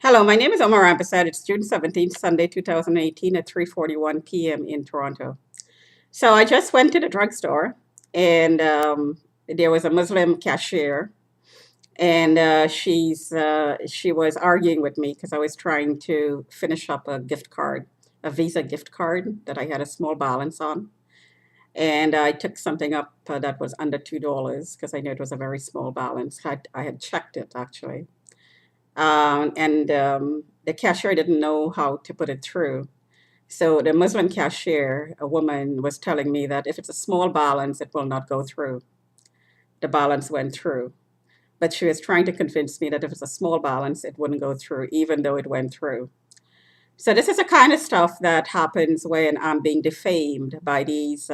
Hello, my name is Omar Ampersad. It's June 17th, Sunday, 2018 at 3:41 p.m. in Toronto. So I just went to the drugstore and there was a Muslim cashier and she was arguing with me because I was trying to finish up a gift card, a Visa gift card that I had a small balance on. And I took something up that was under $2 because I knew it was a very small balance. I had checked it actually. And the cashier didn't know how to put it through. So the Muslim cashier, a woman, was telling me that if it's a small balance, it will not go through. The balance went through. But she was trying to convince me that if it's a small balance, it wouldn't go through, even though it went through. So this is the kind of stuff that happens when I'm being defamed by these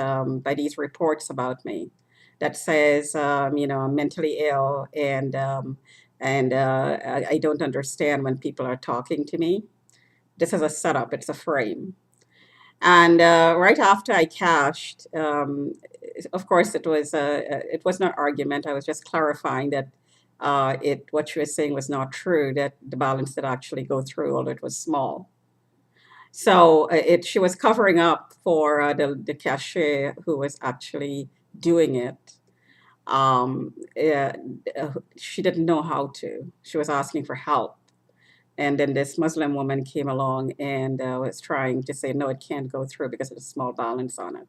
reports about me, that says I'm mentally ill and I don't understand when people are talking to me. This is a setup. It's a frame. And right after I cashed, of course, it was not argument. I was just clarifying that it what she was saying was not true. That the balance did actually go through, although it was small. So it she was covering up for the cashier who was actually doing it. She didn't know how to. She was asking for help. And then this Muslim woman came along and was trying to say, no, it can't go through because of a small balance on it.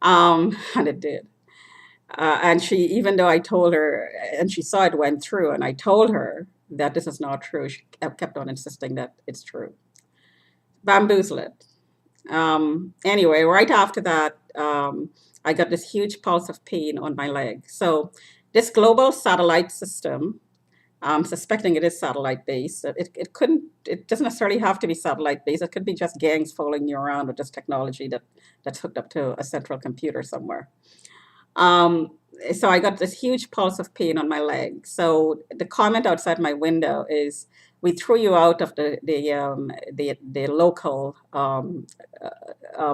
And it did. And she, even though I told her, and she saw it went through, and I told her that this is not true, she kept on insisting that it's true. Bamboozled. Anyway, right after that, I got this huge pulse of pain on my leg. So this global satellite system, I'm suspecting it is satellite based. It doesn't necessarily have to be satellite based. It could be just gangs following you around with this technology that's hooked up to a central computer somewhere. Um, so I got this huge pulse of pain on my leg. So the comment outside my window is, "We threw you out of the local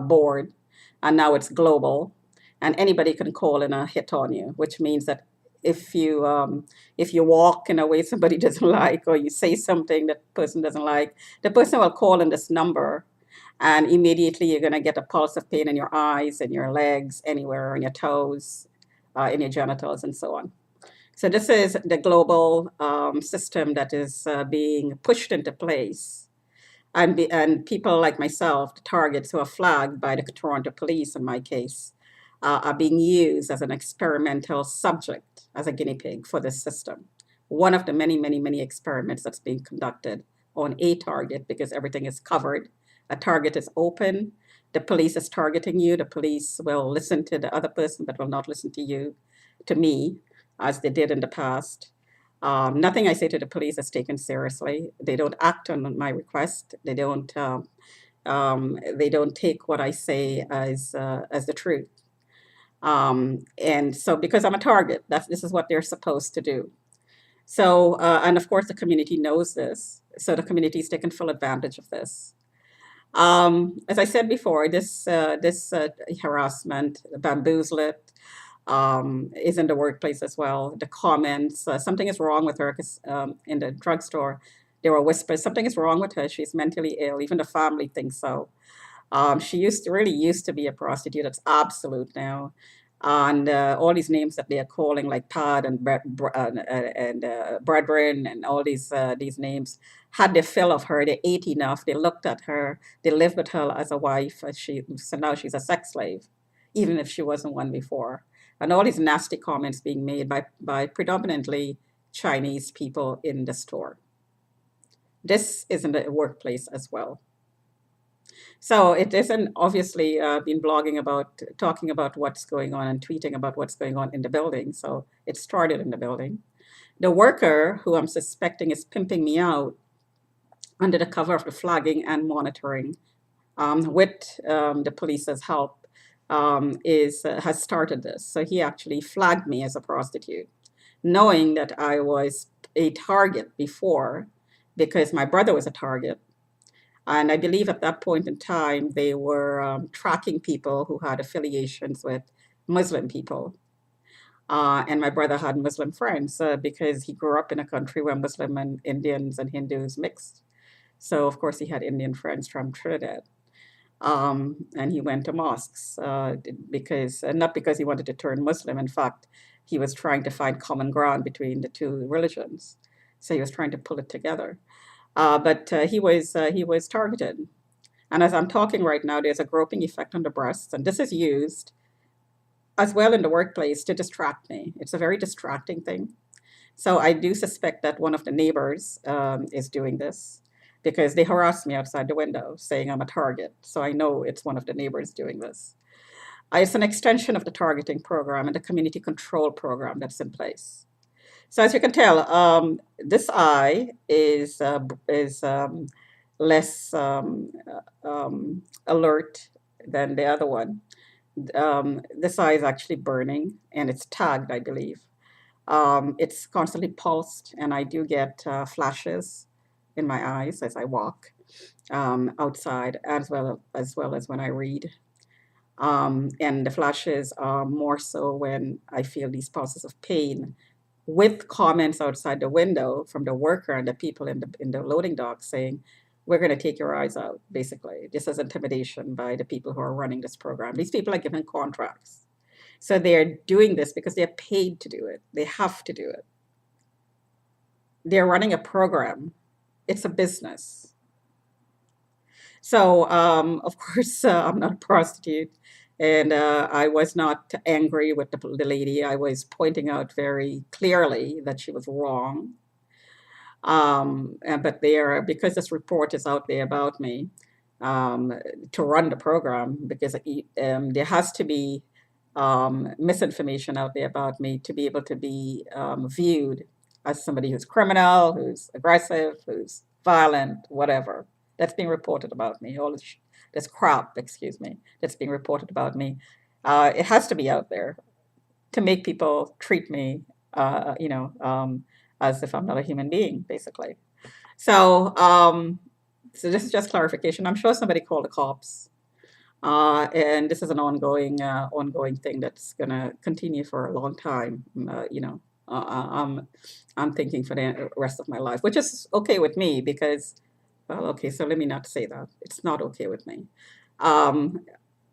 board, and now it's global, and anybody can call in a hit on you," which means that if you walk in a way somebody doesn't like, or you say something that person doesn't like, the person will call in this number, and immediately you're going to get a pulse of pain in your eyes and your legs, anywhere, in your toes, in your genitals, and so on. So this is the global system that is being pushed into place. And people like myself, the targets who are flagged by the Toronto police in my case, are being used as an experimental subject, as a guinea pig for this system. One of the many, many, many experiments that's being conducted on a target, because everything is covered. A target is open. The police is targeting you. The police will listen to the other person, but will not listen to you, to me, as they did in the past. Nothing I say to the police is taken seriously. They don't act on my request. They don't take what I say as the truth. And so, because I'm a target, this is what they're supposed to do. So, and of course, the community knows this. So the community is taking full advantage of this. As I said before, this harassment, bamboozle, is in the workplace as well. The comments, something is wrong with her, because in the drugstore, there were whispers, something is wrong with her. She's mentally ill. Even the family thinks so. She really used to be a prostitute. It's absolute now. And all these names that they are calling, like Pad and Brethren, and all these names, had their fill of her. They ate enough. They looked at her. They lived with her as a wife. So now she's a sex slave, even if she wasn't one before. And all these nasty comments being made by predominantly Chinese people in the store. This is in the workplace as well. So it isn't obviously been blogging about, talking about what's going on and tweeting about what's going on in the building. So it started in the building. The worker who I'm suspecting is pimping me out under the cover of the flagging and monitoring, with the police's help, has started this. So he actually flagged me as a prostitute, knowing that I was a target before, because my brother was a target. And I believe at that point in time, they were tracking people who had affiliations with Muslim people. And my brother had Muslim friends because he grew up in a country where Muslim and Indians and Hindus mixed. So, of course, he had Indian friends from Trinidad. And he went to mosques because, not because he wanted to turn Muslim. In fact, he was trying to find common ground between the two religions. So he was trying to pull it together. But he was targeted. And as I'm talking right now, there's a groping effect on the breasts, and this is used as well in the workplace to distract me. It's a very distracting thing. So I do suspect that one of the neighbors is doing this because they harassed me outside the window saying I'm a target. So I know it's one of the neighbors doing this. It's an extension of the targeting program and the community control program that's in place. So as you can tell, this eye is less alert than the other one. This eye is actually burning and it's tagged, I believe. It's constantly pulsed, and I do get flashes in my eyes as I walk outside, as well as when I read. And the flashes are more so when I feel these pulses of pain, with comments outside the window from the worker and the people in the loading dock saying, "We're going to take your eyes out." Basically, this is intimidation by the people who are running this program. These people are given contracts. So they're doing this because they're paid to do it. They have to do it. They're running a program. It's a business. So, of course, I'm not a prostitute, and I was not angry with the lady. I was pointing out very clearly that she was wrong. But because this report is out there about me, um, to run the program, because there has to be misinformation out there about me to be able to be viewed as somebody who's criminal, who's aggressive, who's violent, whatever. That's being reported about me. All this crap, excuse me, that's being reported about me. It has to be out there to make people treat me, as if I'm not a human being, basically. So, so this is just clarification. I'm sure somebody called the cops, and this is an ongoing thing that's gonna continue for a long time. I'm thinking for the rest of my life, which is okay with me because, well, okay, so let me not say that. It's not okay with me. Um,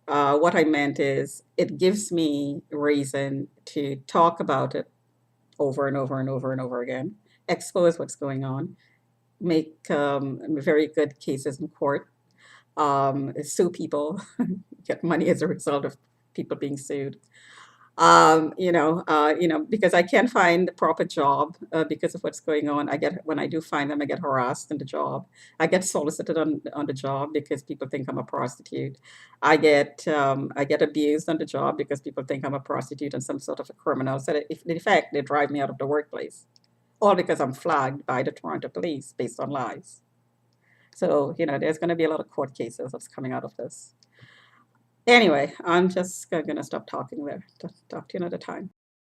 what I meant is it gives me reason to talk about it over and over and over and over again, expose what's going on, make very good cases in court, sue people, get money as a result of people being sued. Because I can't find a proper job because of what's going on. When I do find them, I get harassed in the job. I get solicited on the job because people think I'm a prostitute. I get abused on the job because people think I'm a prostitute and some sort of a criminal. So that if, in fact, they drive me out of the workplace, all because I'm flagged by the Toronto police based on lies. So, there's going to be a lot of court cases that's coming out of this. Anyway, I'm just going to stop talking there. Talk to you another time.